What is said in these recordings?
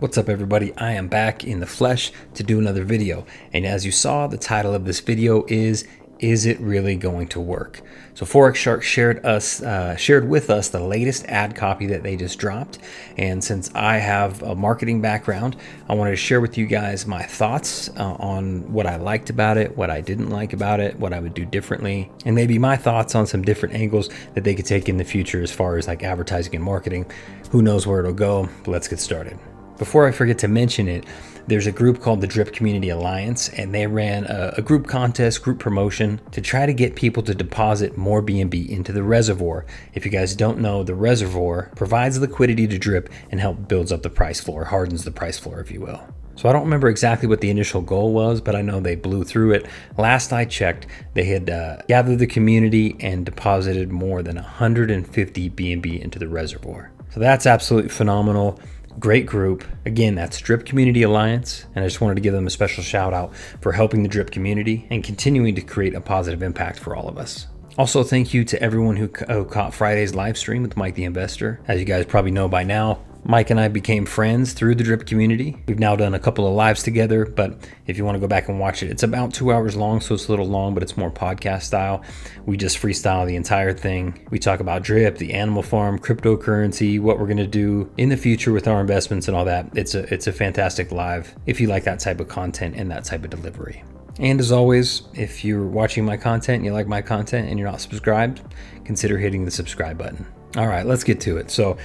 What's up everybody, I am back in the flesh to do another video, and as you saw, the title of this video is it really going to work? So Forex Shark shared with us the latest ad copy that they just dropped, and since I have a marketing background, I wanted to share with you guys my thoughts on what I liked about it, what I didn't like about it, what I would do differently, and maybe my thoughts on some different angles that they could take in the future as far as like advertising and marketing. Who knows where it'll go, but let's get started. Before I forget to mention it, there's a group called the Drip Community Alliance, and they ran a group contest, group promotion to try to get people to deposit more BNB into the reservoir. If you guys don't know, the reservoir provides liquidity to Drip and help builds up the price floor, hardens the price floor, if you will. So I don't remember exactly what the initial goal was, but I know they blew through it. Last I checked, they had gathered the community and deposited more than 150 BNB into the reservoir. So that's absolutely phenomenal. Great group. Again, that's Drip Community Alliance, and I just wanted to give them a special shout out for helping the Drip community and continuing to create a positive impact for all of us. Also, thank you to everyone who caught Friday's live stream with Mike the Investor. As you guys probably know by now, Mike and I became friends through the Drip community. We've now done a couple of lives together, but if you want to go back and watch it, it's about 2 hours long, so it's a little long, but it's more podcast style. We just freestyle the entire thing. We talk about Drip, the animal farm, cryptocurrency, what we're going to do in the future with our investments and all that. It's a fantastic live if you like that type of content and that type of delivery. And as always, if you're watching my content and you like my content and you're not subscribed, consider hitting the subscribe button. All right, let's get to it. So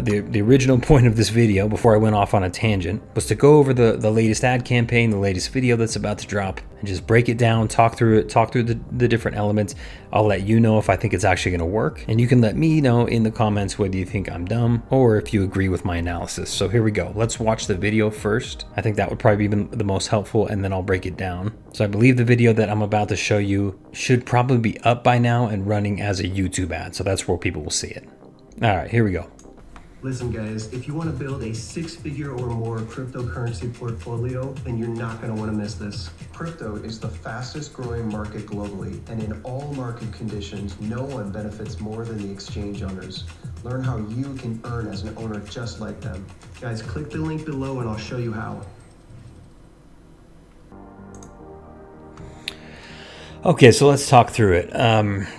the original point of this video, before I went off on a tangent, was to go over the latest ad campaign, the latest video that's about to drop, and just break it down, talk through it, talk through the different elements. I'll let you know if I think it's actually going to work, and you can let me know in the comments whether you think I'm dumb or if you agree with my analysis. So here we go. Let's watch the video first. I think that would probably be the most helpful, and then I'll break it down. So I believe the video that I'm about to show you should probably be up by now and running as a YouTube ad, so that's where people will see it. All right, here we go. Listen guys, if you want to build a 6-figure or more cryptocurrency portfolio, then you're not going to want to miss this. Crypto is the fastest growing market globally, and in all market conditions, no one benefits more than the exchange owners. Learn how you can earn as an owner just like them. Guys, click the link below and I'll show you how. Okay, so let's talk through it.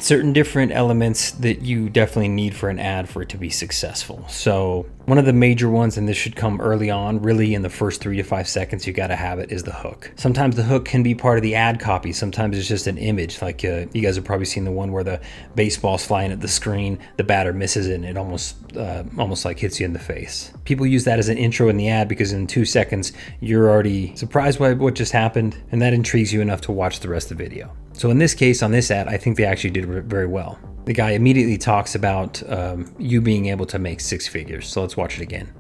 Certain different elements that you definitely need for an ad for it to be successful. So one of the major ones, and this should come early on, really in the first 3 to 5 seconds, you got to have it, is the hook. Sometimes the hook can be part of the ad copy. Sometimes it's just an image. Like you guys have probably seen the one where the baseball's flying at the screen, the batter misses it, and it almost like hits you in the face. People use that as an intro in the ad because in 2 seconds, you're already surprised by what just happened, and that intrigues you enough to watch the rest of the video. So in this case, on this ad, I think they actually did very well. The guy immediately talks about you being able to make 6 figures. So let's watch it again.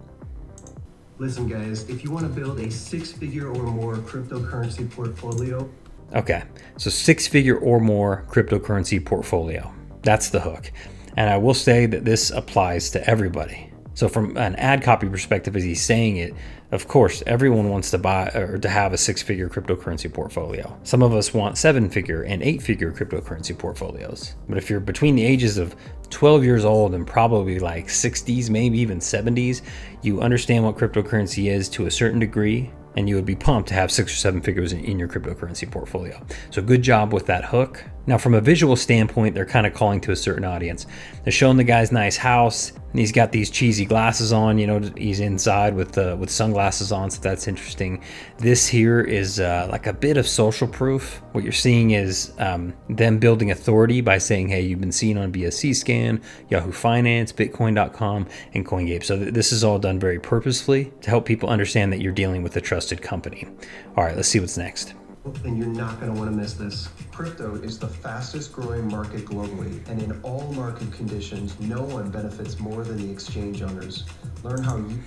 Listen guys, if you want to build a 6-figure or more cryptocurrency portfolio. Okay, so 6-figure or more cryptocurrency portfolio. That's the hook. And I will say that this applies to everybody. So from an ad copy perspective, as he's saying it, of course, everyone wants to buy or to have a 6-figure cryptocurrency portfolio. Some of us want 7-figure and 8-figure cryptocurrency portfolios. But if you're between the ages of 12 years old and probably like 60s, maybe even 70s, you understand what cryptocurrency is to a certain degree, and you would be pumped to have 6 or 7 figures in your cryptocurrency portfolio. So good job with that hook. Now from a visual standpoint, they're kind of calling to a certain audience. They're showing the guy's nice house, and he's got these cheesy glasses on, you know, he's inside with sunglasses on, so that's interesting. This here is like a bit of social proof. What you're seeing is them building authority by saying, hey, you've been seen on BSC Scan, Yahoo Finance, Bitcoin.com, and CoinGape. So this is all done very purposefully to help people understand that you're dealing with a trusted company. All right, let's see what's next. And you're not going to want to miss this. Crypto is the fastest growing market globally, and in all market conditions, no one benefits more than the exchange owners. Learn how you...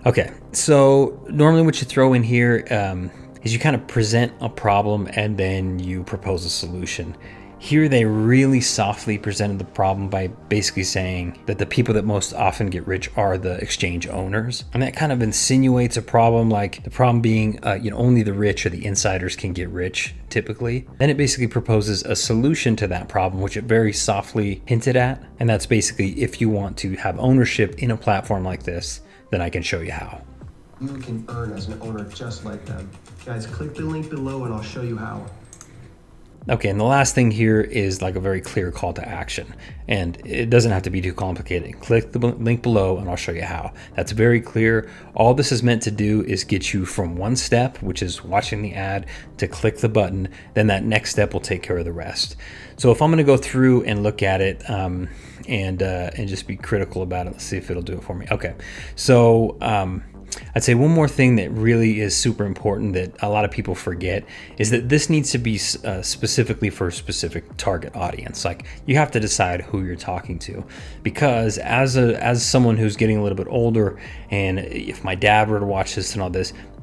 Okay, so normally what you throw in here is you kind of present a problem and then you propose a solution. Here they really softly presented the problem by basically saying that the people that most often get rich are the exchange owners. And that kind of insinuates a problem, like the problem being only the rich or the insiders can get rich typically. Then it basically proposes a solution to that problem, which it very softly hinted at. And that's basically, if you want to have ownership in a platform like this, then I can show you how. you can earn as an owner just like them. Guys, click the link below and I'll show you how. Okay, and the last thing here is like a very clear call to action, and it doesn't have to be too complicated. Click the link below and I'll show you how. That's very clear. All this is meant to do is get you from one step, which is watching the ad, to click the button. Then that next step will take care of the rest. So if I'm going to go through and look at it and just be critical about it, let's see if it'll do it for me. Okay, so I'd say one more thing that really is super important that a lot of people forget is that this needs to be specifically for a specific target audience. Like, you have to decide who you're talking to, because as someone who's getting a little bit older, and if my dad were to watch this and all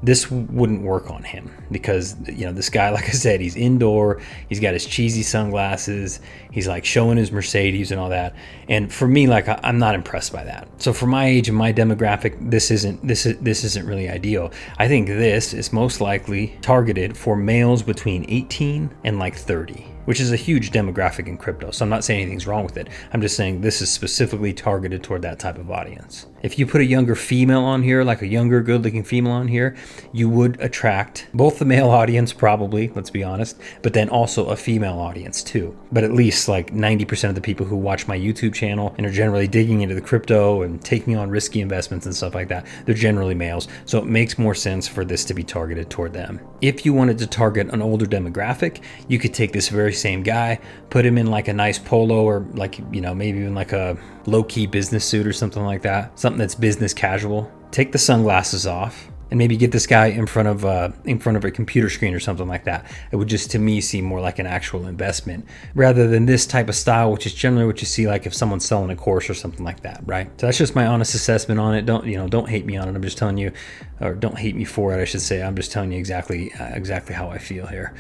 this wouldn't work on him, because this guy, like I said, he's indoor, he's got his cheesy sunglasses, he's like showing his Mercedes and all that, and for me, like, I'm not impressed by that. So for my age and my demographic, this isn't really ideal. I think this is most likely targeted for males between 18 and like 30, which is a huge demographic in crypto. So I'm not saying anything's wrong with it. I'm just saying this is specifically targeted toward that type of audience. If you put a younger female on here, like a younger, good-looking female on here, you would attract both the male audience, probably, let's be honest, but then also a female audience too. But at least like 90% of the people who watch my YouTube channel and are generally digging into the crypto and taking on risky investments and stuff like that, they're generally males. So it makes more sense for this to be targeted toward them. If you wanted to target an older demographic, you could take this very same guy, put him in like a nice polo, or like, maybe even like a low-key business suit or something like that, something that's business casual. Take the sunglasses off and maybe get this guy in front of a computer screen or something like that. It would just, to me, seem more like an actual investment rather than this type of style, which is generally what you see like if someone's selling a course or something like that, right? So that's just my honest assessment on it. Don't hate me on it. I'm just telling you, or don't hate me for it, I should say. I'm just telling you exactly how I feel here.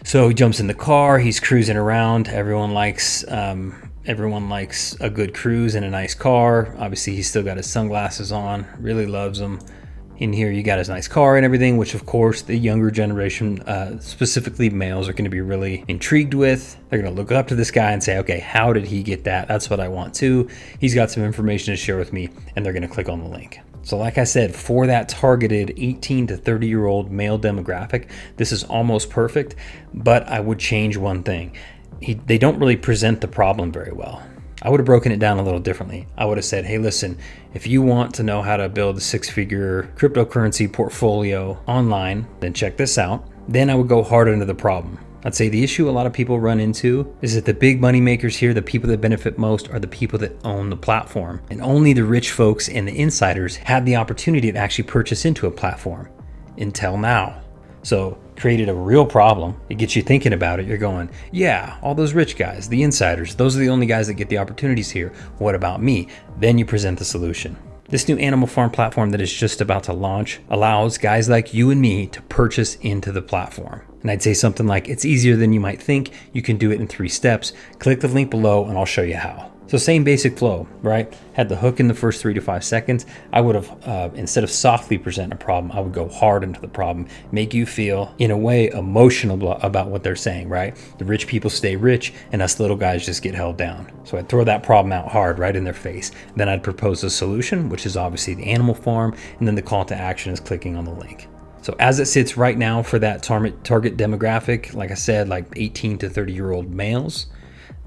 So he jumps in the car, he's cruising around. Everyone likes a good cruise in a nice car. Obviously, he's still got his sunglasses on, really loves them. In here, you got his nice car and everything, which of course the younger generation, specifically males, are going to be really intrigued with. They're going to look up to this guy and say, okay, how did he get that? That's what I want too. He's got some information to share with me, and they're going to click on the link. So like I said, for that targeted 18 to 30-year-old male demographic, this is almost perfect, but I would change one thing. They don't really present the problem very well. I would have broken it down a little differently. I would have said, hey, listen, if you want to know how to build a six-figure cryptocurrency portfolio online, then check this out. Then I would go hard into the problem. I'd say the issue a lot of people run into is that the big money makers here, the people that benefit most, are the people that own the platform. And only the rich folks and the insiders had the opportunity to actually purchase into a platform until now. So created a real problem. It gets you thinking about it. You're going, yeah, all those rich guys, the insiders, those are the only guys that get the opportunities here. What about me? Then you present the solution. This new animal farm platform that is just about to launch allows guys like you and me to purchase into the platform. And I'd say something like, it's easier than you might think. You can do it in 3 steps. Click the link below and I'll show you how. So same basic flow, right? Had the hook in the first 3 to 5 seconds. I would have, instead of softly present a problem, I would go hard into the problem, make you feel, in a way, emotional about what they're saying, right? The rich people stay rich and us little guys just get held down. So I'd throw that problem out hard right in their face. Then I'd propose a solution, which is obviously the animal farm, and then the call to action is clicking on the link. So as it sits right now for that target demographic, like I said, like 18 to 30-year-old males,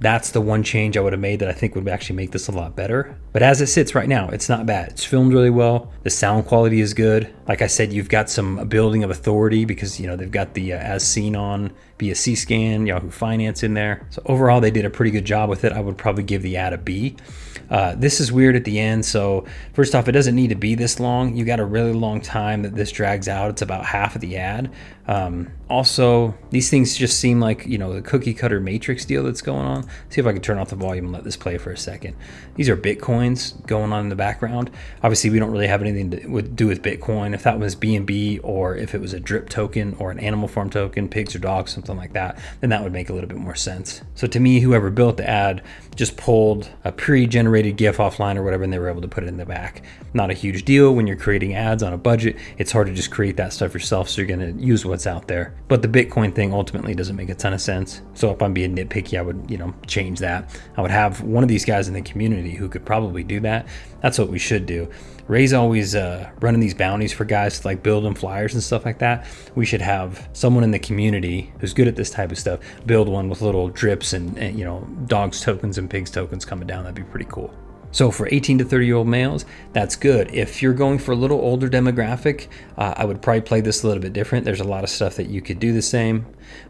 that's the one change I would have made that I think would actually make this a lot better. But as it sits right now, it's not bad. It's filmed really well. The sound quality is good. Like I said, you've got some building of authority because, they've got the as seen on BSC scan, Yahoo Finance in there. So overall, they did a pretty good job with it. I would probably give the ad a B. This is weird at the end. So first off, it doesn't need to be this long. You got a really long time that this drags out. It's about half of the ad. Also, these things just seem like, the cookie cutter matrix deal that's going on. See if I can turn off the volume and let this play for a second. These are Bitcoins going on in the background. Obviously, we don't really have anything to do with Bitcoin. If that was BNB, or if it was a drip token or an animal farm token, pigs or dogs, something like that, then that would make a little bit more sense. So to me, whoever built the ad just pulled a pre-generated GIF offline or whatever, and they were able to put it in the back. Not a huge deal when you're creating ads on a budget. It's hard to just create that stuff yourself, so you're going to use what's out there. But the Bitcoin thing ultimately doesn't make a ton of sense. So if I'm being nitpicky, I would, change that. I would have one of these guys in the community who could probably do that. That's what we should do. Ray's always running these bounties for guys to like build them flyers and stuff like that. We should have someone in the community who's good at this type of stuff build one with little drips and dogs tokens and pigs tokens coming down. That'd be pretty cool. So for 18 to 30-year-old males, that's good. If you're going for a little older demographic, I would probably play this a little bit different. There's a lot of stuff that you could do the same,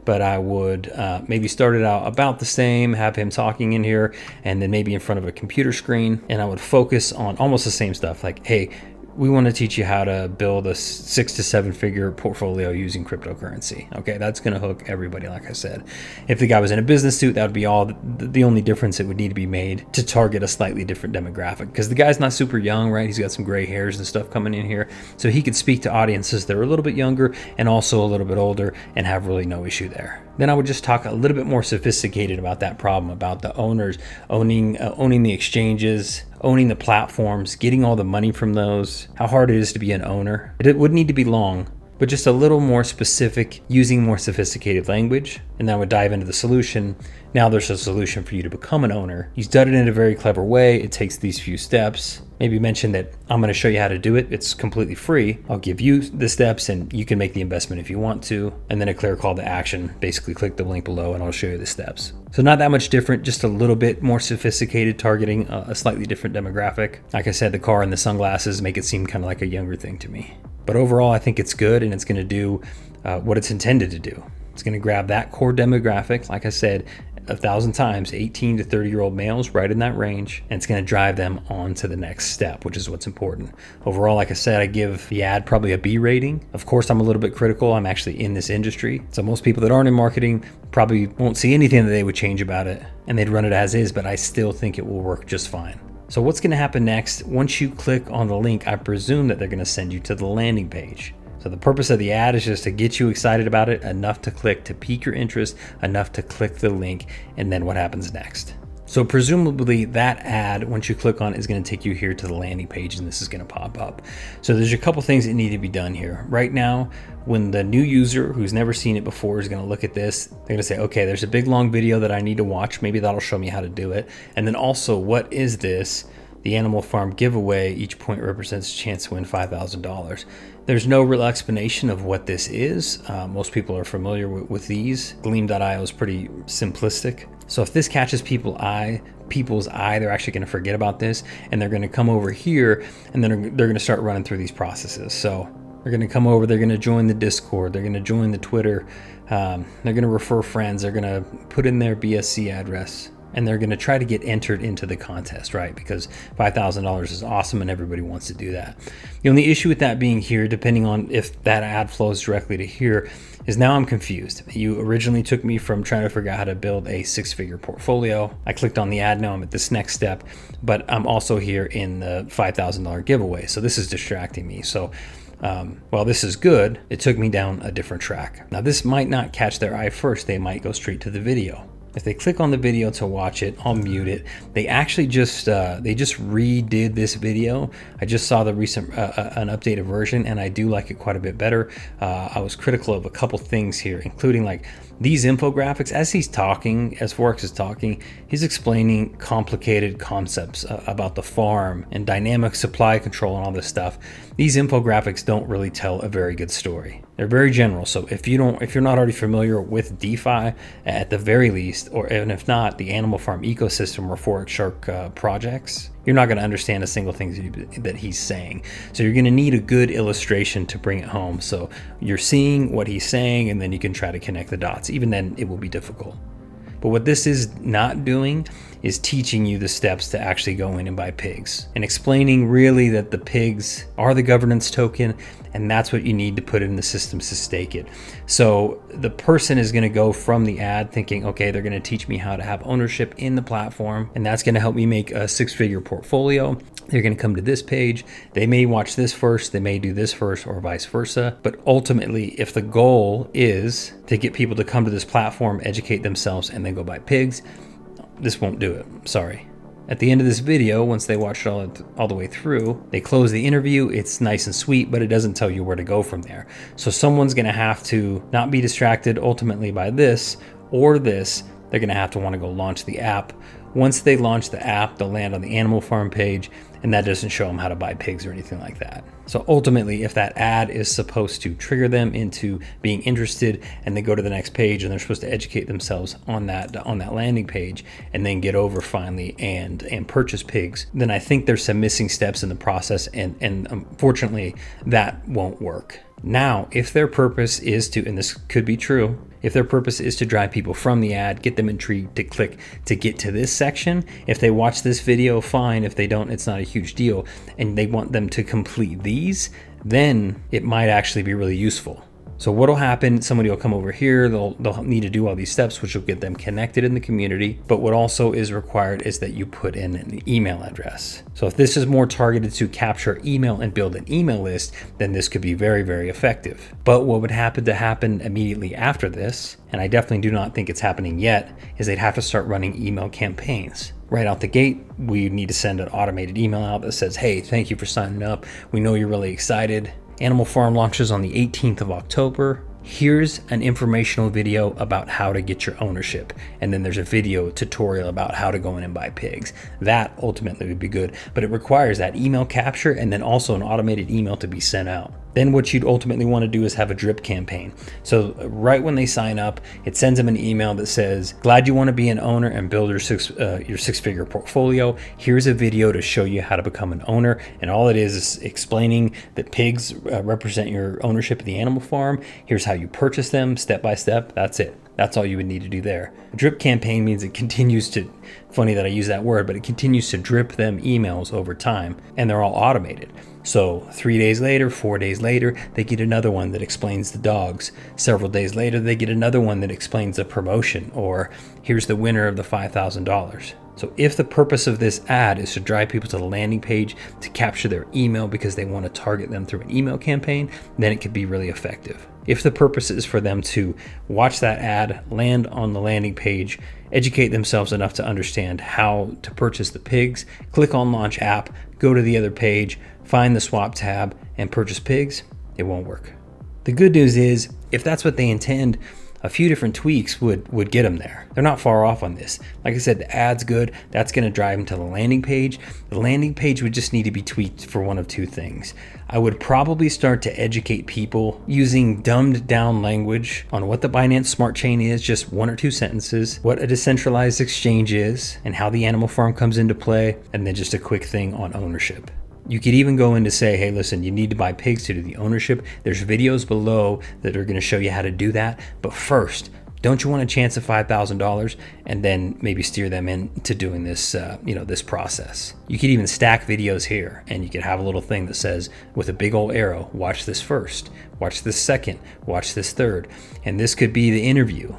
but I would maybe start it out about the same, have him talking in here, and then maybe in front of a computer screen. And I would focus on almost the same stuff, like, hey, we want to teach you how to build a 6 to 7 figure portfolio using cryptocurrency. Okay, that's going to hook everybody, like I said. If the guy was in a business suit, that would be all the only difference that would need to be made to target a slightly different demographic. Because the guy's not super young, right? He's got some gray hairs and stuff coming in here. So he could speak to audiences that are a little bit younger and also a little bit older and have really no issue there. Then I would just talk a little bit more sophisticated about that problem, about the owners owning the exchanges, owning the platforms, getting all the money from those, how hard it is to be an owner. It would need to be long, but just a little more specific, using more sophisticated language. And then I would dive into the solution. Now there's a solution for you to become an owner. He's done it in a very clever way. It takes these few steps. Maybe mention that I'm going to show you how to do it. It's completely free. I'll give you the steps and you can make the investment if you want to. And then a clear call to action. Basically click the link below and I'll show you the steps. So not that much different, just a little bit more sophisticated, targeting a slightly different demographic. Like I said, the car and the sunglasses make it seem kind of like a younger thing to me. But overall, I think it's good and it's going to do what it's intended to do. It's going to grab that core demographic, like I said 1,000 times, 18 to 30-year-old males, right in that range, and it's going to drive them on to the next step, which is what's important. Overall, like I said, I give the ad probably a B rating. Of course, I'm a little bit critical. I'm actually in this industry. So most people that aren't in marketing probably won't see anything that they would change about it, and they'd run it as is, but I still think it will work just fine. So what's going to happen next? Once you click on the link, I presume that they're going to send you to the landing page. So the purpose of the ad is just to get you excited about it, enough to click, to pique your interest, enough to click the link, and then what happens next. So presumably that ad, once you click on it, is going to take you here to the landing page, and this is going to pop up. So there's a couple things that need to be done here. Right now, when the new user who's never seen it before is going to look at this, they're going to say, okay, there's a big long video that I need to watch. Maybe that'll show me how to do it. And then also, what is this? The Animal Farm giveaway, each point represents a chance to win $5,000. There's no real explanation of what this is. Most people are familiar with these. Gleam.io is pretty simplistic. So if this catches people's eye, they're actually going to forget about this, and they're going to come over here, and then they're going to start running through these processes. So they're going to come over, they're going to join the Discord, they're going to join the Twitter, they're going to refer friends, they're going to put in their BSC address, and they're going to try to get entered into the contest, right? Because $5,000 is awesome and everybody wants to do that. The only issue with that being here, depending on if that ad flows directly to here, is now I'm confused. You originally took me from trying to figure out how to build a 6-figure portfolio. I clicked on the ad, now I'm at this next step, but I'm also here in the $5,000 giveaway. So this is distracting me. So while this is good, it took me down a different track. Now this might not catch their eye first. They might go straight to the video. If they click on the video to watch it, I'll mute it. They actually just redid this video. I just saw the recent an updated version, and I do like it quite a bit better. I was critical of a couple things here, including like these infographics. As he's talking, as Forex is talking, he's explaining complicated concepts about the farm and dynamic supply control and all this stuff. These infographics don't really tell a very good story. They're very general. So if you're not already familiar with DeFi, at the very least, or even if not, the Animal Farm ecosystem or Forex Shark projects, you're not going to understand a single thing that he's saying. So you're going to need a good illustration to bring it home. So you're seeing what he's saying, and then you can try to connect the dots. Even then, it will be difficult. But what this is not doing is teaching you the steps to actually go in and buy pigs, and explaining really that the pigs are the governance token, and that's what you need to put in the systems to stake it. So the person is going to go from the ad thinking, okay, they're going to teach me how to have ownership in the platform, and that's going to help me make a 6-figure portfolio. They're going to come to this page. They may watch this first, they may do this first, or vice versa. But ultimately, if the goal is to get people to come to this platform, educate themselves, and then go buy pigs, this won't do it. Sorry. At the end of this video, once they watch it all the way through, they close the interview. It's nice and sweet, but it doesn't tell you where to go from there. So someone's going to have to not be distracted ultimately by this or this. They're going to have to want to go launch the app. Once they launch the app, they'll land on the animal farm page, and that doesn't show them how to buy pigs or anything like that. So ultimately, if that ad is supposed to trigger them into being interested, and they go to the next page and they're supposed to educate themselves on that landing page and then get over finally and purchase pigs, then I think there's some missing steps in the process, and unfortunately that won't work. Now, if their purpose is to, and this could be true, if their purpose is to drive people from the ad, get them intrigued to click to get to this section, if they watch this video, fine. If they don't, it's not a huge deal, and they want them to complete these, then it might actually be really useful. So what'll happen, somebody will come over here, they'll need to do all these steps, which will get them connected in the community. But what also is required is that you put in an email address. So if this is more targeted to capture email and build an email list, then this could be very, very effective. But what would happen immediately after this, and I definitely do not think it's happening yet, is they'd have to start running email campaigns. Right out the gate, we need to send an automated email out that says, hey, thank you for signing up. We know you're really excited. Animal Farm launches on the 18th of October. Here's an informational video about how to get your ownership. And then there's a video tutorial about how to go in and buy pigs. That ultimately would be good, but it requires that email capture and then also an automated email to be sent out. Then what you'd ultimately want to do is have a drip campaign. So right when they sign up, it sends them an email that says, glad you want to be an owner and build your six-figure portfolio. Here's a video to show you how to become an owner. And all it is explaining that pigs represent your ownership of the animal farm. Here's how you purchase them step by step. That's it. That's all you would need to do there. A drip campaign means it continues to, funny that I use that word, but it continues to drip them emails over time, and they're all automated. So 3 days later, 4 days later, they get another one that explains the dogs. Several days later, they get another one that explains the promotion, or here's the winner of the $5,000. So if the purpose of this ad is to drive people to the landing page to capture their email because they want to target them through an email campaign, then it could be really effective. If the purpose is for them to watch that ad, land on the landing page, educate themselves enough to understand how to purchase the pigs, click on Launch App, go to the other page, find the swap tab, and purchase pigs, it won't work. The good news is, if that's what they intend, a few different tweaks would get them there. They're not far off on this. Like I said, the ad's good. That's going to drive them to the landing page. The landing page would just need to be tweaked for one of two things. I would probably start to educate people using dumbed down language on what the Binance Smart Chain is, just 1 or 2 sentences, what a decentralized exchange is, and how the animal farm comes into play, and then just a quick thing on ownership. You could even go in to say, hey, listen, you need to buy pigs to do the ownership. There's videos below that are going to show you how to do that. But first, don't you want a chance of $5,000? And then maybe steer them into doing this, this process. You could even stack videos here, and you could have a little thing that says, with a big old arrow, watch this first, watch this second, watch this third. And this could be the interview,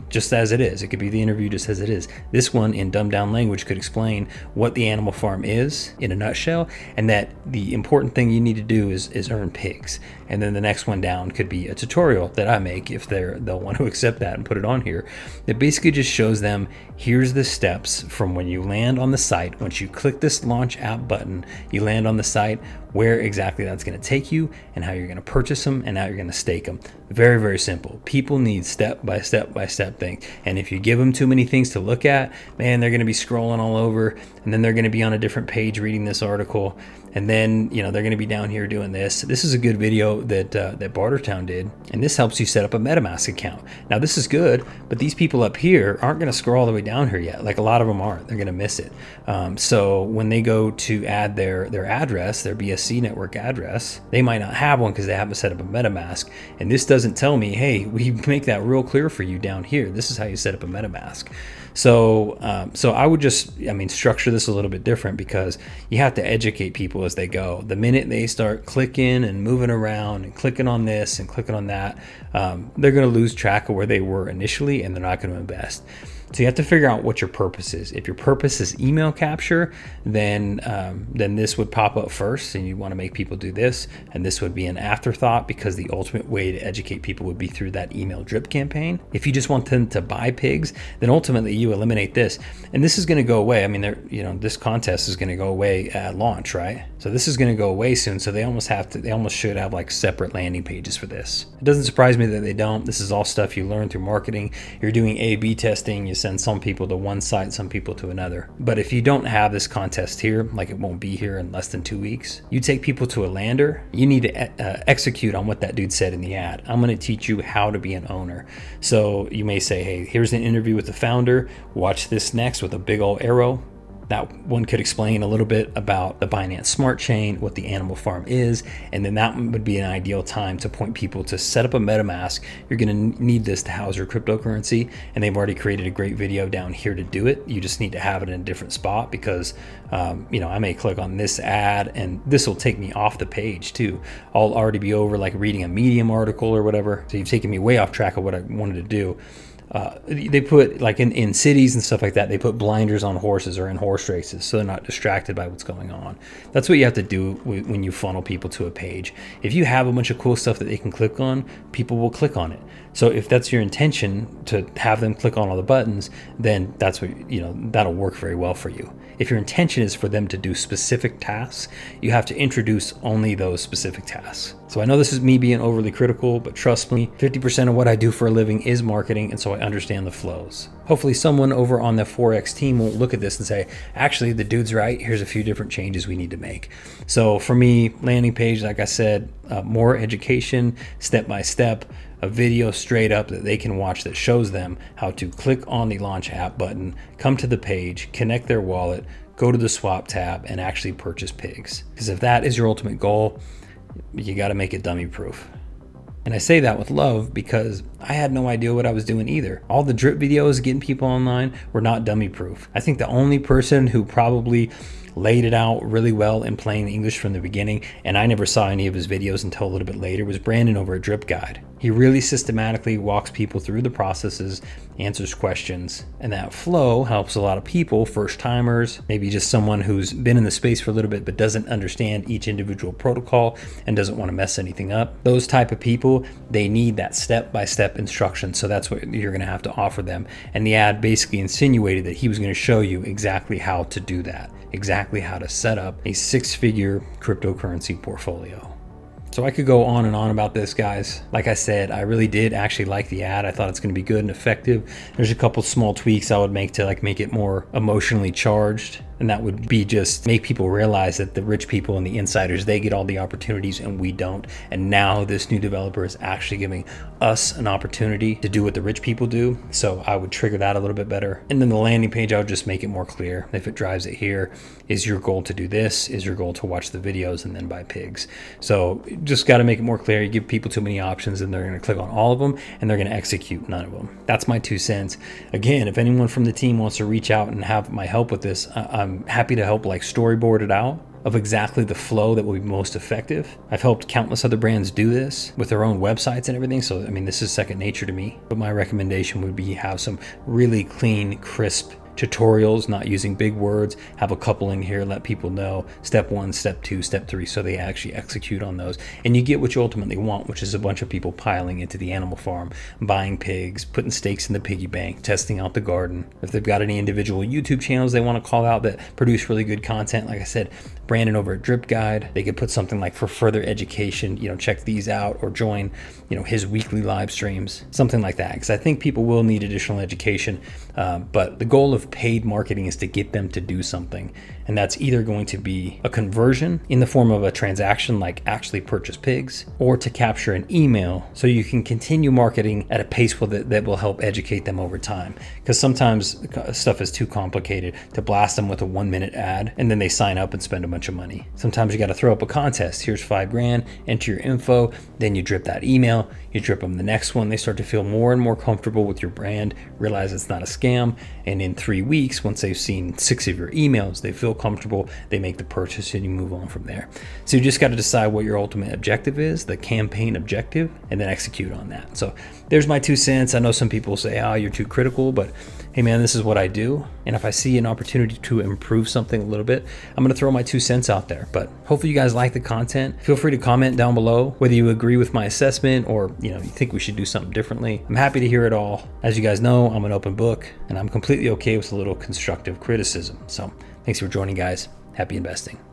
just as it is. It could be the interview just as it is. This one in dumbed down language could explain what the animal farm is in a nutshell, and that the important thing you need to do is earn pigs. And then the next one down could be a tutorial that I make if they'll want to accept that and put it on here. It basically just shows them, here's the steps from when you land on the site. Once you click this launch app button, you land on the site, where exactly that's going to take you and how you're going to purchase them and how you're going to stake them. Very, very simple. People need step by step things. And if you give them too many things to look at, man, they're going to be scrolling all over, and then they're going to be on a different page reading this article. And then, they're going to be down here doing this. This is a good video that Bartertown did. And this helps you set up a MetaMask account. Now, this is good, but these people up here aren't going to scroll all the way down here yet. Like a lot of them aren't. They're going to miss it. So when they go to add their address, their BSC network address, they might not have one because they haven't set up a MetaMask. And this doesn't tell me, hey, we make that real clear for you down here. This is how you set up a MetaMask. So I would just, structure this a little bit different, because you have to educate people as they go. The minute they start clicking and moving around and clicking on this and clicking on that, they're going to lose track of where they were initially, and they're not going to invest. So you have to figure out what your purpose is. If your purpose is email capture, then this would pop up first, and you want to make people do this, and this would be an afterthought, because the ultimate way to educate people would be through that email drip campaign. If you just want them to buy pigs, then ultimately you eliminate this, and this is going to go away. I mean, this contest is going to go away at launch, right? So this is going to go away soon. So they almost should have like separate landing pages for this. It doesn't surprise me that they don't. This is all stuff you learn through marketing. You're doing A/B testing. You send some people to one site, some people to another. But if you don't have this contest here, like it won't be here in less than 2 weeks, you take people to a lander. You need to execute on what that dude said in the ad. I'm going to teach you how to be an owner. So you may say, hey, here's an interview with the founder. Watch this next with a big old arrow. That one could explain a little bit about the Binance Smart Chain, what the animal farm is, and then that would be an ideal time to point people to set up a MetaMask. You're going to need this to house your cryptocurrency, and they've already created a great video down here to do it. You just need to have it in a different spot, because I may click on this ad and this will take me off the page too. I'll already be over like reading a Medium article or whatever. So you've taken me way off track of what I wanted to do. They put, like in cities and stuff like that, they put blinders on horses or in horse races, so they're not distracted by what's going on. That's what you have to do when you funnel people to a page. If you have a bunch of cool stuff that they can click on, people will click on it. So if that's your intention, to have them click on all the buttons, then that's what, that'll work very well for you. If your intention is for them to do specific tasks, you have to introduce only those specific tasks. So I know this is me being overly critical, but trust me, 50% of what I do for a living is marketing, and so I understand the flows. Hopefully someone over on the Forex team will look at this and say, actually, the dude's right. Here's a few different changes we need to make. So for me, landing page, like I said, more education, step by step, a video straight up that they can watch that shows them how to click on the launch app button, come to the page, connect their wallet, go to the swap tab, and actually purchase pigs. Because if that is your ultimate goal, you got to make it dummy proof. And I say that with love, because I had no idea what I was doing either. All the drip videos getting people online were not dummy proof. I think the only person who probably laid it out really well in plain English from the beginning, and I never saw any of his videos until a little bit later, was Brandon over at Drip Guide. He really systematically walks people through the processes, answers questions, and that flow helps a lot of people, first timers, maybe just someone who's been in the space for a little bit but doesn't understand each individual protocol and doesn't want to mess anything up. Those type of people, they need that step-by-step instruction. So that's what you're going to have to offer them. And the ad basically insinuated that he was going to show you exactly how to do that, exactly how to set up a 6-figure cryptocurrency portfolio. So I could go on and on about this, guys. Like I said, I really did actually like the ad. I thought it's going to be good and effective. There's a couple small tweaks I would make to make it more emotionally charged. And that would be just make people realize that the rich people and the insiders, they get all the opportunities and we don't. And now this new developer is actually giving us an opportunity to do what the rich people do. So I would trigger that a little bit better. And then the landing page, I would just make it more clear. If it drives it here, is your goal to do this? Is your goal to watch the videos and then buy pigs? So just got to make it more clear. You give people too many options and they're going to click on all of them and they're going to execute none of them. That's my 2 cents. Again, if anyone from the team wants to reach out and have my help with this, I'm happy to help storyboard it out of exactly the flow that will be most effective. I've helped countless other brands do this with their own websites and everything. So, this is second nature to me. But my recommendation would be have some really clean, crisp tutorials, not using big words, have a couple in here, let people know step 1, step 2, step 3, so they actually execute on those. And you get what you ultimately want, which is a bunch of people piling into the animal farm, buying pigs, putting stakes in the piggy bank, testing out the garden. If they've got any individual YouTube channels they want to call out that produce really good content, like I said, Brandon over at Drip Guide, they could put something like for further education, check these out, or join, his weekly live streams, something like that. Because I think people will need additional education, but the goal of paid marketing is to get them to do something. And that's either going to be a conversion in the form of a transaction, like actually purchase pigs, or to capture an email so you can continue marketing at a pace that will help educate them over time. Because sometimes stuff is too complicated to blast them with a 1-minute ad and then they sign up and spend a bunch of money. Sometimes you got to throw up a contest. Here's $5,000, enter your info, then you drip that email, you drip them the next one. They start to feel more and more comfortable with your brand, realize it's not a scam, and in 3 weeks, once they've seen 6 of your emails, they feel comfortable, they make the purchase, and you move on from there. So you just got to decide what your ultimate objective is, the campaign objective, and then execute on that. So there's my 2 cents. I know some people say, oh, you're too critical, but hey man, this is what I do. And if I see an opportunity to improve something a little bit, I'm going to throw my 2 cents out there. But hopefully you guys like the content. Feel free to comment down below whether you agree with my assessment or you think we should do something differently. I'm happy to hear it all. As you guys know, I'm an open book and I'm completely okay with a little constructive criticism. So thanks for joining, guys. Happy investing.